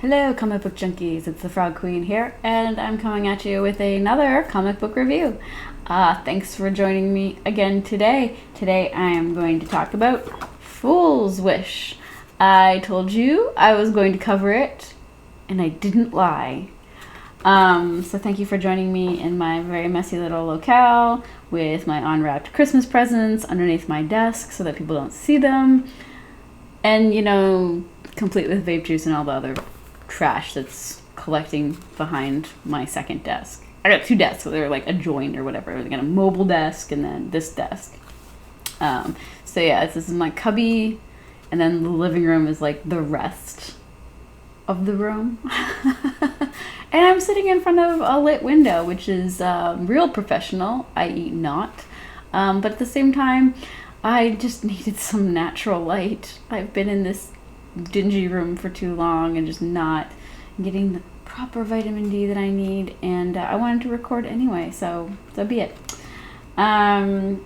Hello, comic book junkies. It's the Frog Queen here, and I'm coming at you with another comic book review. Thanks for joining me again today. Today I am going to talk about Fool's Wish. I told you I was going to cover it, and I didn't lie. So thank you for joining me in my very messy little locale with my unwrapped Christmas presents underneath my desk so that people don't see them. And, complete with vape juice and all the other trash that's collecting behind my second desk. I got two desks, so they're like adjoined or whatever. I got a mobile desk and then this desk. This is my cubby, and then the living room is like the rest of the room. And I'm sitting in front of a lit window, which is real professional, i.e. not. But at the same time, I just needed some natural light. I've been in this dingy room for too long and just not getting the proper vitamin D that I need, and I wanted to record anyway, so be it. Funny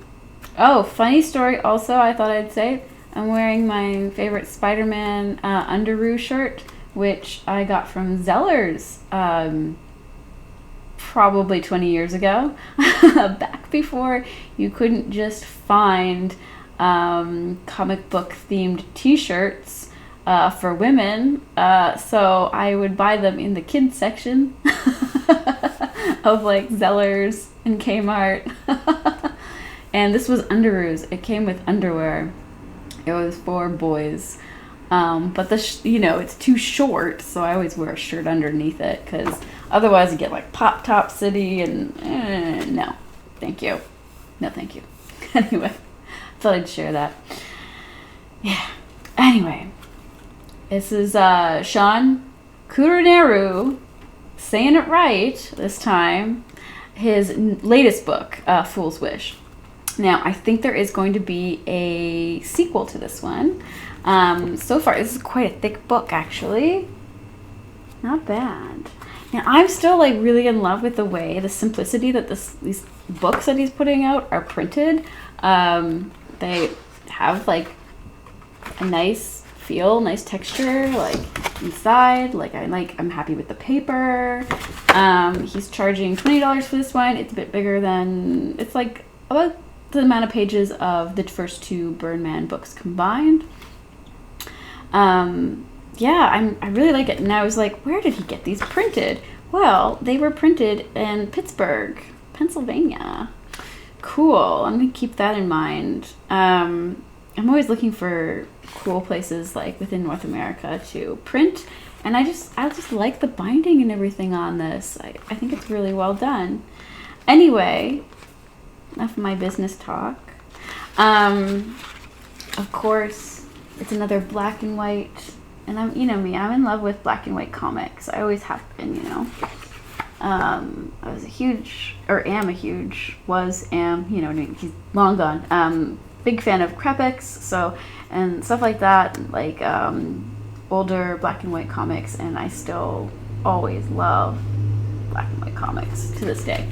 story also, I thought I'd say, I'm wearing my favorite Spider-Man underoos shirt, which I got from Zellers probably 20 years ago, back before you couldn't just find comic book themed t-shirts for women, so I would buy them in the kids section of like Zellers and Kmart. And this was underoos. It came with underwear. It was for boys, but it's too short, so I always wear a shirt underneath it because otherwise you get like Pop Top City and no, thank you. Anyway, thought I'd share that. Yeah. Anyway. This is Shawn Kuruneru, saying it right this time, his latest book, Fool's Wish. Now, I think there is going to be a sequel to this one. So far, this is quite a thick book, actually. Not bad. Now, I'm still really in love with the simplicity that these books that he's putting out are printed. They have a nice feel, nice texture, inside. I'm happy with the paper. He's charging $20 for this one. It's a bit bigger than, it's about the amount of pages of the first two Burn Man books combined. I really like it. And I was like, where did he get these printed? Well, they were printed in Pittsburgh, Pennsylvania. Cool. I'm gonna keep that in mind. I'm always looking for cool places within North America to print, and I just like the binding and everything on this. I think it's really well done. Anyway, enough of my business talk. Of course, it's another black and white, and I'm in love with black and white comics. I always have been, I was he's long gone. Big fan of Krepex, and stuff like that, older black and white comics, and I still always love black and white comics to this day.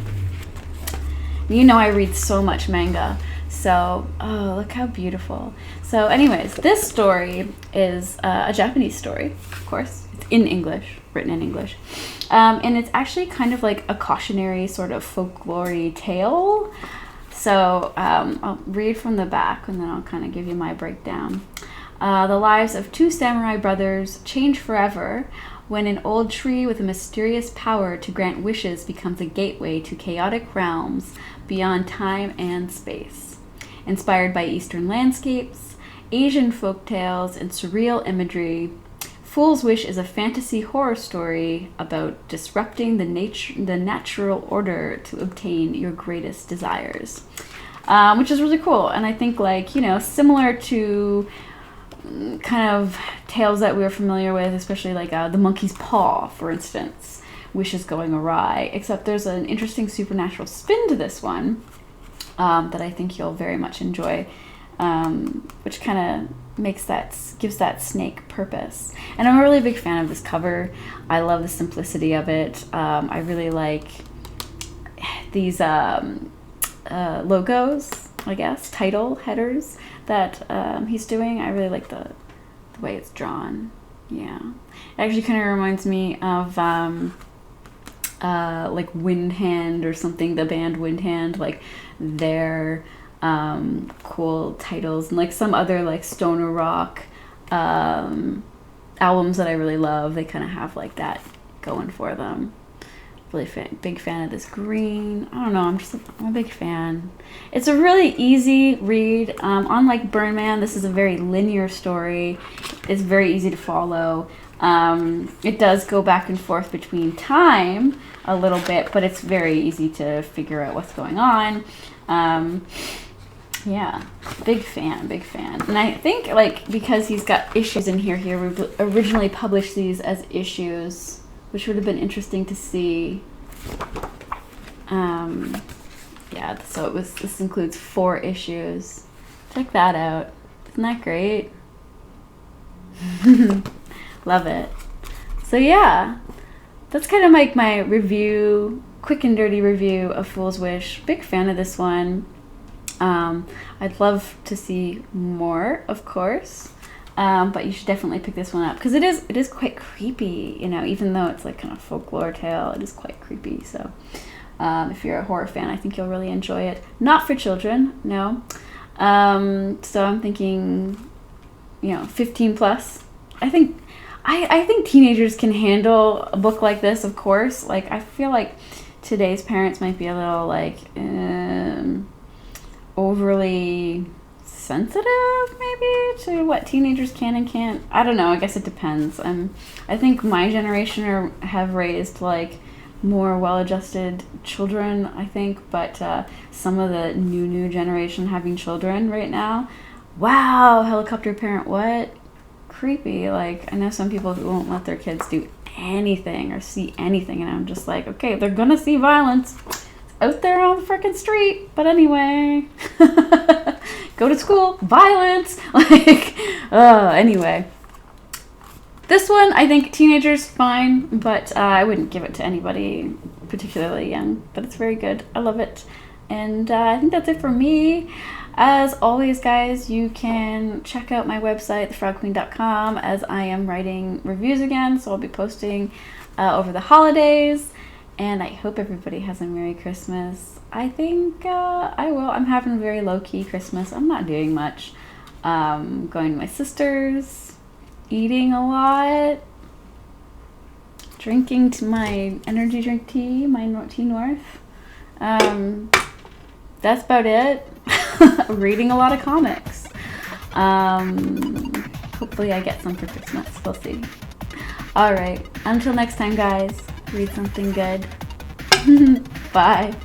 I read so much manga, so look how beautiful. So anyways, this story is a Japanese story, of course. It's in English, written in English, and it's actually kind of like a cautionary sort of folklore tale. So I'll read from the back, and then I'll kind of give you my breakdown. The lives of two samurai brothers change forever when an old tree with a mysterious power to grant wishes becomes a gateway to chaotic realms beyond time and space. Inspired by Eastern landscapes, Asian folktales, and surreal imagery, Fool's Wish is a fantasy horror story about disrupting the natural order to obtain your greatest desires, which is really cool. And I think similar to kind of tales that we were familiar with, especially The Monkey's Paw, for instance, Wishes Going Awry, except there's an interesting supernatural spin to this one that I think you'll very much enjoy, which kind of gives that snake purpose. And I'm a really big fan of this cover. I love the simplicity of it. I really like these logos, I guess, title headers that he's doing. I really like the way it's drawn. Yeah. It actually kind of reminds me of like Windhand or something, the band Windhand, like their cool titles, and like some other like stoner rock albums that I really love. They kind of have like that going for them. Really big fan of this green. I don't know, I'm a big fan. It's a really easy read. Unlike Burn Man, this is a very linear story. It's very easy to follow. It does go back and forth between time a little bit, but it's very easy to figure out what's going on. Yeah, big fan. And I think like because he's got issues in here, he originally published these as issues, which would have been interesting to see. Yeah, so this includes 4 issues. Check that out. Isn't that great? Love it. So yeah, that's kind of like my review, quick and dirty review of Fool's Wish. Big fan of this one. I'd love to see more, of course. But you should definitely pick this one up because it is quite creepy, you know, even though it's like kind of folklore tale, it is quite creepy. So if you're a horror fan, I think you'll really enjoy it. Not for children, no. So I'm thinking, you know, 15 plus. I think teenagers can handle a book like this, of course. Like I feel like today's parents might be a little like overly sensitive maybe to what teenagers can and can't. I don't know, I guess it depends. I think my generation have raised like more well-adjusted children, I think, but some of the new generation having children right now, wow, helicopter parent, what? Creepy. Like I know some people who won't let their kids do anything or see anything, and I'm just like, okay, they're gonna see violence. It's out there on the freaking street, but anyway. Go to school, violence, like, anyway. This one, I think teenagers, fine, but I wouldn't give it to anybody particularly young, but it's very good. I love it. And I think that's it for me. As always, guys, you can check out my website, thefrogqueen.com, as I am writing reviews again, so I'll be posting over the holidays. And I hope everybody has a Merry Christmas. I think I will. I'm having a very low-key Christmas. I'm not doing much. Going to my sister's, eating a lot, drinking my energy drink tea, my Tea North. That's about it. Reading a lot of comics. Hopefully I get some for Christmas. We'll see. All right. Until next time, guys. Read something good. Bye.